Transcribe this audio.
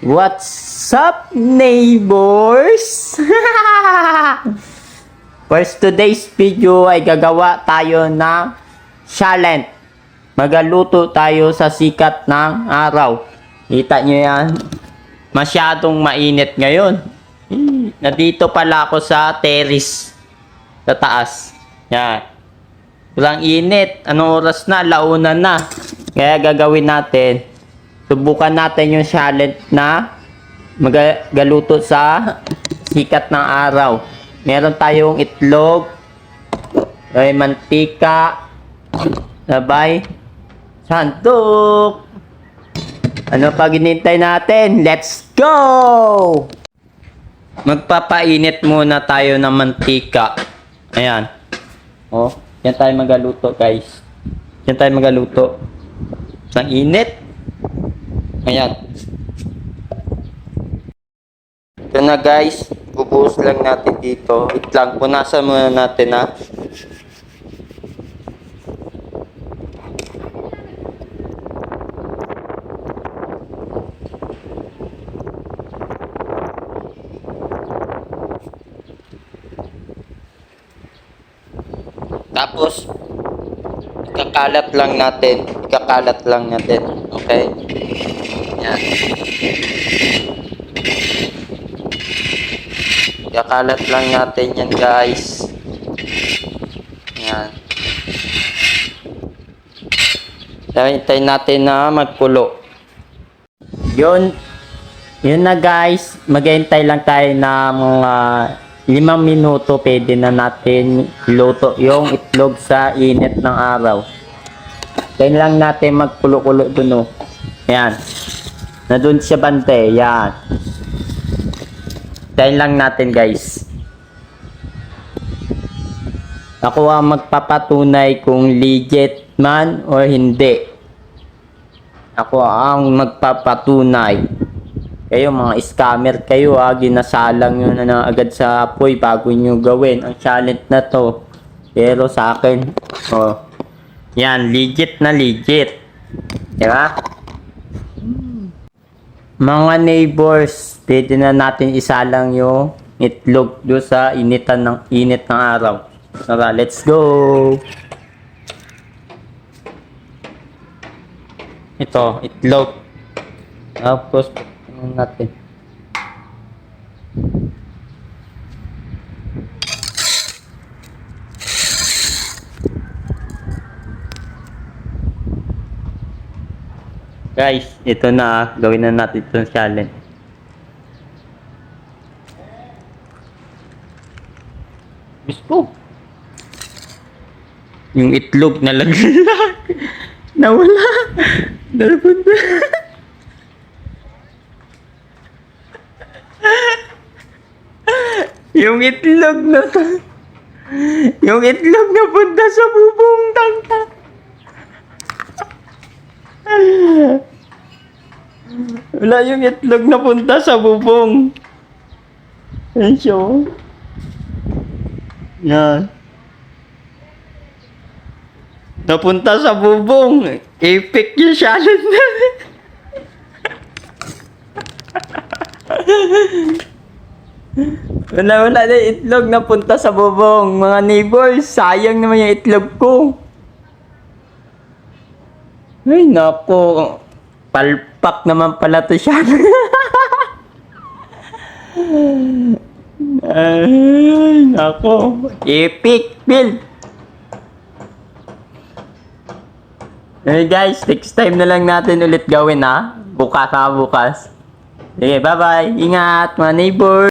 What's up, neighbors? First today's video ay gagawa tayo ng challenge. Magaluto tayo sa sikat ng araw. Kita nyo yan? Masyadong mainit ngayon. Nandito pala ako sa terrace. Sa taas. Yan. Walang init. Anong oras na? Launan na. Kaya gagawin natin. Subukan natin yung challenge na magaluto sa sikat ng araw. Meron tayong itlog, ay mantika, sabay sandok. Ano pa ginintay natin? Let's go! Magpapainit muna tayo ng mantika. Ayan. Oh, yan tayo magaluto, guys. Yan tayo magaluto. Ang init. Ayan. Ito na, guys. Bubuhos lang natin dito. Wait lang. Punasan muna natin, ha. Tapos ikakalat lang natin. Ikakalat lang natin. Okay? Yan. Ikakalat lang natin yan, guys. Yan. Hintayin natin na magkulo. Yun na, guys. Maghihintay lang tayo na mga 5 minuto. Pwede na natin luto yung itlog sa init ng araw. Hintayin lang natin magkulo-kulo dun, oh. Yan. Na dun siya bante. Yan. Hintayin lang natin, guys. Ako ang magpapatunay kung legit man o hindi. Ako ang magpapatunay. Kayo mga scammer kayo, ginasalang nyo na agad sa apoy bago nyo gawin ang challenge na to. Pero sa akin, oh, yan, legit na legit. Diba? Mga neighbors, pwede na natin isalang yung itlog doon sa init ng araw. Tara, let's go! Ito, itlog. Tapos, natin. Guys, ito na. Gawin na natin itong challenge. Gusto. Yung itlog na laglag. Nawala. Napunta. Yung itlog na punta sa bubong tangka. Wala yung itlog na punta sa bubong. Yan siya. Yan. Napunta sa bubong. Epic yung challenge natin. Wala na itlog na punta sa bubong. Mga neighbors, sayang naman yung itlog ko. Ay, nako. Palpak naman pala to siya. Ay, nako. Epic build. Hey guys, next time na lang natin ulit gawin, ha. Bukas. Sige, bye-bye. Ingat, mga neighbors.